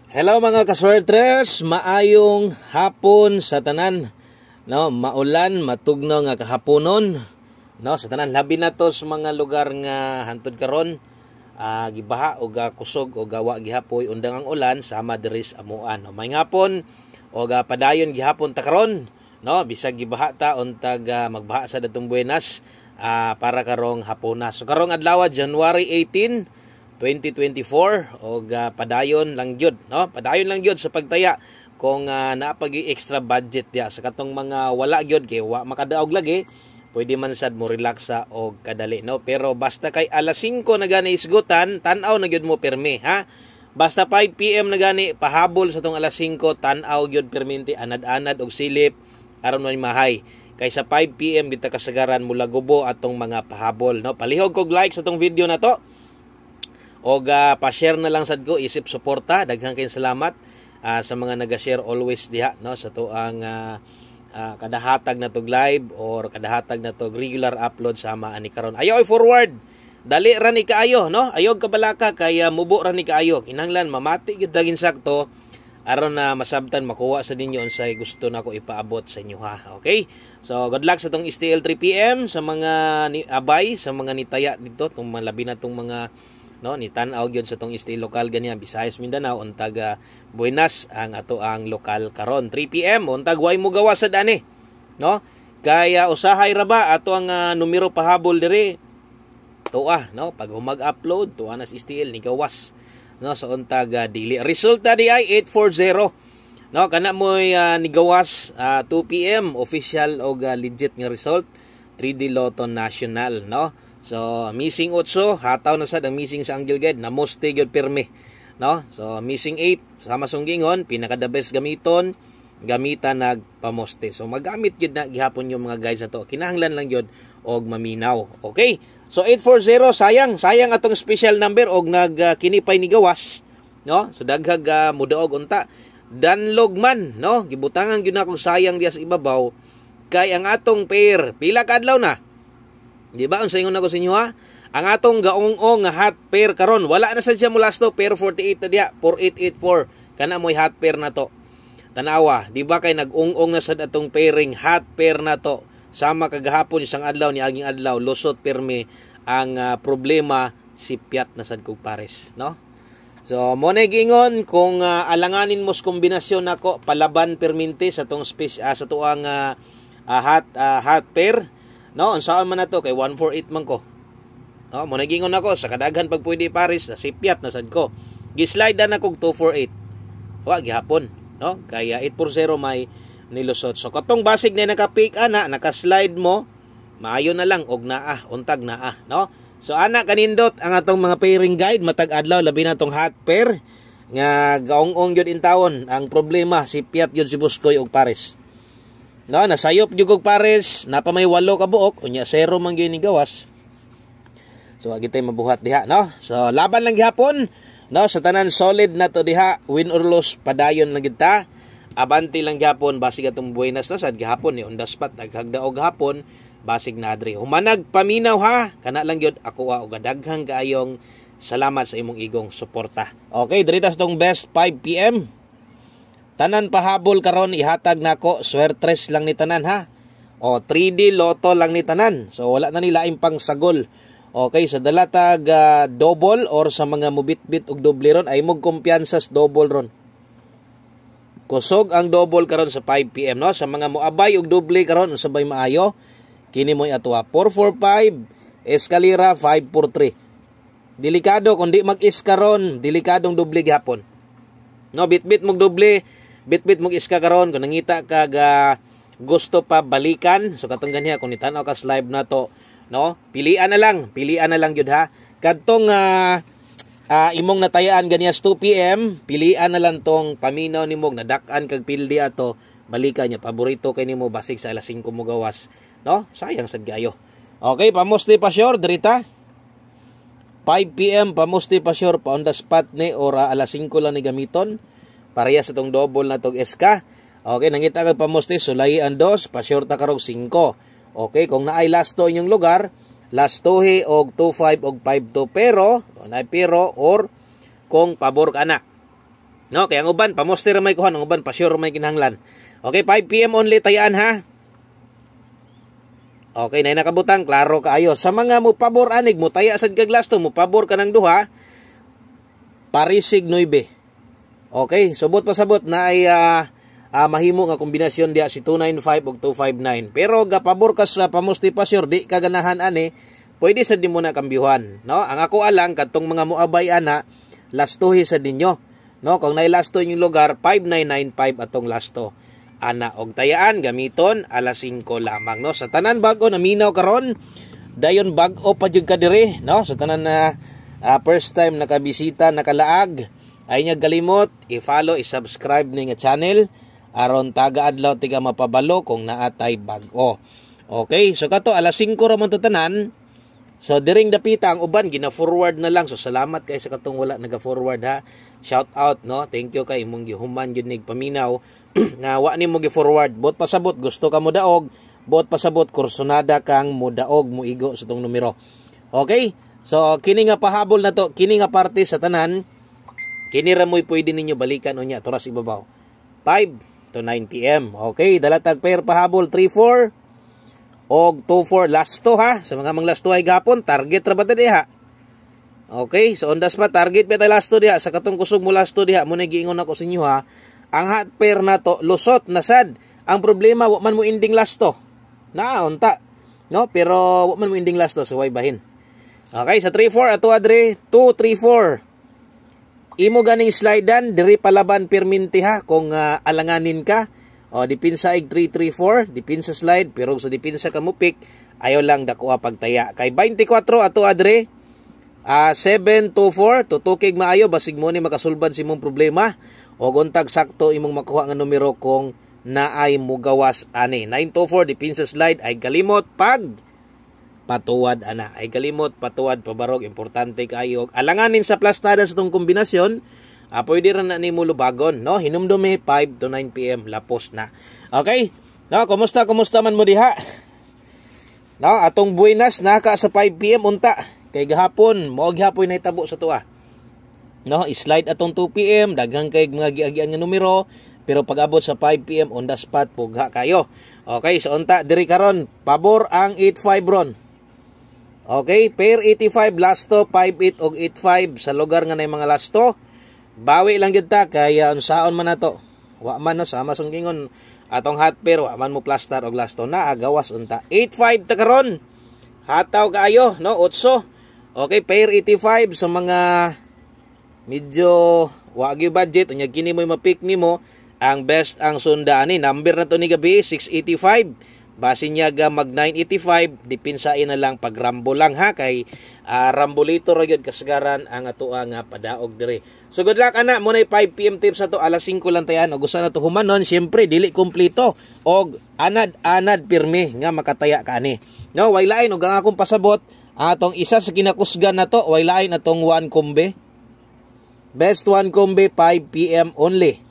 Hello mga kaswertres, maayong hapon sa tanan. No, maulan, matugnaw nga kahaponon. No, sa tanan labi na to sa mga lugar nga hantud karon, gibaha o kusog o gawa gihapoy undang ang ulan sama diri sa amuan. No, may hapon o padayon gihapon ta karon. No, bisag gibaha ta untag magbaha sa datong buenas para karong hapona. So karong adlaw January 18 2024 o padayon lang gyud, no? Padayon lang gyud sa pagtaya kung napagi extra budget ya sa katong mga wala gyud kay wa makadaog lagi, pwede man sad mo relaksa og kadali, no? Pero basta kay alas 5 na gani isgutan, tan-aw na gyud mo permi, ha? Basta 5 PM na gani pahabol sa tong alas 5, tan-aw gyud perminti anad-anad og silip aron man mahay. Kay sa 5 PM bita kasagaran mula gubo atong mga pahabol, no? Palihog kog like sa tong video na to. O pa-share na lang sad ko, isip suporta. Daghang kayong salamat sa mga naga-share always diha, no, sa tuang kadahatag na tog live or kadahatag na tog regular upload sama ani karon. Ayo forward. Dali ra ni kaayo, no? Ayog kabalaka kay mubo ra ni kaayo. Kinahanglan mamati gyud dagin sakto aron na masabtan makuha sa ninyo unsay gusto nako ipaabot sa inyo, ha. Okay? So good luck sa tong STL 3 PM sa mga abay, sa mga nitaya dito, tong labi na tong mga no ni tan-aw gyud sa tong STL lokal ganiya Visayas Mindanao untag buenas ang ato ang lokal karon 3 PM untag way mo gawas sad ani, no? Kaya usahay ra ba ato ang numero pahabol diri tuwa, no? Pag humag-upload tuwa na sa STL ni gawas, no? So untag dili resulta di ay 840, no? Kana mo ni gawas 2 PM official og legit nga result 3D Lotto National, no? So missing 8 hataw na sad ang missing sa Angle Guide na moste gyud pirmi, no? So missing 8 sama sunggingon pinaka the best gamiton nagpamoste. So magamit gyud na gihapon yung mga guides na to. Kinahanglan lang gyud og maminaw. Okay? So 840 sayang atong special number og nagkinipay ni gawas, no? So daghag mudaog unta danlog man, no? Gibutangan gyud na kung sayang diya sa ibabaw kay ang atong pair pila ka adlaw na. Di ba? Unsa ingon ako sa inyo, ha? Ang atong gaong-ong nga hot pair karon, wala na sad siya mula to, pair 48 na diya, 4884. Kana mo'y hot pair na to. Tanawa, di ba kay nag-ung-ong na sad atong pairing hot pair na to. Sama kagahapon isang adlaw ni aging adlaw, lusot pirmi ang problema si Piat na sad kog pares, no? So mo na gingon kung alanganin mos kombinasyon nako palaban perminti sa tong sa tuang hot pair. No, unsaan man nato kay 148 man ko. No, mo nagingon ako sa kadaghan pag pwede pares na sipiat na sad ko. Gi-slide na kog 248. Wa gihapon, no? Kaya 840 may nilusot. So katong basig na naka-pick ana, naka-slide mo, maayo na lang og naa, untag naa, no? So ana kanindot ang atong mga pairing guide matag adlaw labi na tong hot pair nga gaong-ong gyud in taon. Ang problema sipiat gyud si Buskoy og pares. No, nasayop jud og pares, napamay 8 ka buok, unya 0 man gyud ni gawas. So agitay mabuhat diha, no? So laban lang gihapon, no? Sa tanan solid na to diha, win or lose padayon lang gid ta. Abanti lang gihapon basig atong buenas na sad gihapon ni on the spot naghagdaog gihapon basig na adri. Humanag paminaw, ha. Kana lang gyud ako og daghang kaayong salamat sa imong igong suporta. Okay, diri ta sa tong best 5 PM. Tanan pahabol karon ihatag nako swertres lang ni tanan, ha. O 3D Lotto lang ni tanan. So wala na nila pang sagol. Okay, sa dalatag double or sa mga mubit-bit og doble ron ay mog kumpiyansa sa double ron. Kusog ang double karon sa 5 PM, no? Sa mga moabay og doble karon sabay maayo kini mo'y atwa 445 eskalera 543. Delikado kung di mag-iska ron, delikadong doble gihapon. No, bit-bit mog doble, bit-bit mong iska karon kung nangita kag gusto pa balikan. So katong ganiya kung nitanaw ka live na to, no? Pilian na lang gyud, ha. Kadtong imong natayaan ganiya 2 PM, pilian na lang tong paminaw nimo nadak-an kag pildi ato, balikan niya paborito kay nimo basig sa alas 5 mo gawas, no? Sayang sad kaayo. Okay, pamusti pa sure dirita. 5 PM pamusti pa sure pa on the spot ni or alas 5 lang ni gamiton. Pareha sa tong double na tog SK. Okay, nangita kag pamusti sulay ang 2, pa-shorta karog 5. Okay, kung naay last 2 inyong lugar, last 2 og 25 og 52 pero, naay pero or kung pabor ka na. No, kaya ang uban pamoste ra may kuhan, ang uban pa sure may kinahanglan. Okay, 5 PM only tayaan ha. Okay, na nakabutang klaro kaayo. Sa mga mo pabor anig mo taya sad kag lasto mo pabor ka ng duha, parisig 9. Okay, subot pasabot na ay mahimo nga kombinasyon diha si 295 ug 259. Pero gapabor ka sa pamoste pa sure di ka ganahan ani, pwede sa di mo na kambyuhan, no? Ang ako alang kadtong mga muabay ana, lastuhi sa dinyo, no? Kung nailasto yung lugar 5995 atong lasto. Ana og tayaan gamiton alas 5 lamang, no? Sa tanan bag-o na minaw karon, dayon bag-o pa jud ka diri, no? Sa tanan na first time nakabisita, nakalaag, ay nya galimot i-follow, i-subscribe ning channel aron taga adlaw tiga mapabalo kung naatay bag-o. Okay, so kato alas 5 ra man to tanan. So diring dapita ang uban gina-forward na lang. So salamat kay sa katong wala naga-forward ha. Shout out, no. Thank you kay imong gihuman gyud nig paminaw nga wa nimo gi-forward. Bot pasabot gusto ka mo daog, bot pasabot kursonada kang mo daog mo igo sa tong numero. Okay? So kini nga pahabol na to, kini nga parte sa tanan, kini ra moy pwede ninyo balikan unya turas ibabaw. 5 to 9 PM. Okay, dalatag pair pahabol 3-4 og 2-4 lasto ha. Sa mga lasto ay gapon, target ra ba ta diha? Okay, so on the spot target ba ta lasto diha sa katong kusog mo lasto diha mo na giingon ako sa inyo ha. Ang hot pair na to lusot na sad. Ang problema wa man mo ending lasto. Unta, no? Pero wa man mo ending lasto so way bahin. Okay, sa 3-4 ato adre 2-3-4. Imo ganing slidean diri palaban perminti ha kung alanganin ka. O dipinsa ig 3-3-4, dipinsa slide pero sa dipinsa ka mo pick, ayaw lang dakuha pagtaya. Kay 24 ato adre 7-2-4, tutukig maayo basig mo ni makasulbad si mong problema o untag sakto imong makuha nga numero kung naay mugawas ani. 9-2-4 dipinsa slide ay kalimot pag patuwad ana. Ay kalimot patuwad pabarog, importante kayo. Alanganin sa plastada sa tong kombinasyon. Pwede rin na ni mo lubagon, no? Hinumdumi 5 to 9 PM lapos na. Okay? No, kumusta man mo diha? No, atong buenas naka sa 5 PM unta. Kay gahapon, mo gihapon nahitabo sa tuwa. No, slide atong 2 PM, daghang kay mga giagian nga numero, pero pag abot sa 5 PM on the spot pugha kayo. Okay, so unta diri karon, pabor ang 85 ron. Okay, pair 85 lasto 58 og 85 sa lugar nga nay mga lasto. Bawi lang gyud ta kaya unsaon man nato. Wa man no sama sunggingon atong hot pair wa man mo plaster og lasto na agawas unta. 85 ta karon. Hataw kaayo no 8. Okay, pair 85 sa mga medyo wa gyud budget unya kini mo mapick nimo ang best ang sunda ani. Number na to ni gabi 685. Base niya ga mag 985 dipinsain na lang pag rambo lang ha kay rambolito ra gyud kasagaran ang atoa nga padaog dire. So good luck ana mo na 5 PM tips na to alas 5 lang tayan og gusto na to humanon syempre dili kompleto og anad pirmi nga makataya ka ani. No, way lain og ang akong pasabot atong isa sa kinakusgan na to way lain atong 1 kombe. Best 1 kombe 5 PM only.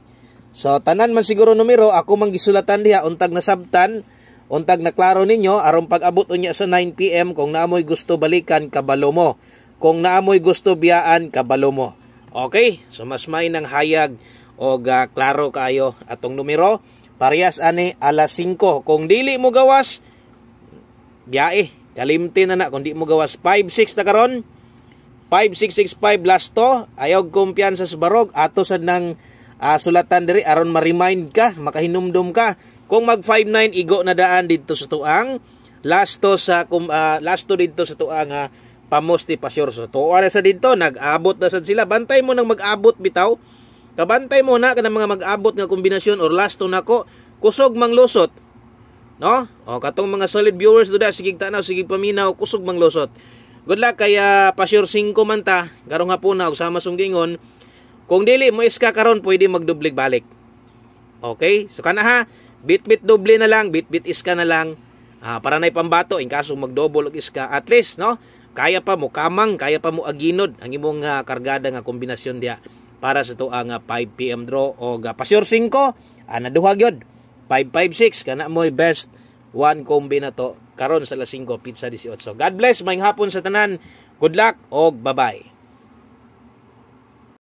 So tanan man siguro numero ako mang gisulatan diha untag nasabtan. Untag na klaro ninyo, aron pag-abot unya sa 9 PM, kung naamoy gusto balikan, kabalo mo. Kung naamoy gusto biyaan, kabalo mo. Okay? So, mas may nang hayag o klaro kayo atong numero. Parehas ani, alas 5. Kung dili mo gawas, biyae. Kalimti na kung di mo gawas. 5-6 na karon. 5-6-6-5 lasto. Ayaw kumpiyansa sa barog. Ato sad ng sulatan diri, aron ma-remind ka, makahinumdum ka. Kung mag 5-9 igo na daan dito sa tuang lasto dito sa tuang pamosti pasyor sa tuwa na sa dito nag-abot na sad sila. Bantay mo nang mag-abot bitaw. Kabantay mo na kanang mga mag-abot nga kombinasyon or lasto nako kusog mang lusot. No? O katong mga solid viewers do da sige tanaw sige paminaw kusog mang lusot. Good luck kaya pasyor 5 man ta garong hapon na og sama sunggingon. Kung dili mo iska karon pwede magdublig balik. Okay? So kana ha bit-bit doble na lang, bit-bit iska na lang para na pambato in kaso magdouble og iska at least no kaya pa mo kamang, kaya pa mo aginod ang imong kargada nga kombinasyon dia para sa tuwa nga 5 PM draw o pasyor 5 naduha gyud 5-5-6 kana mo best 1 kombi na to karon sa alas 5 pizza 18. God bless, maayong hapon sa tanan, good luck og bye-bye.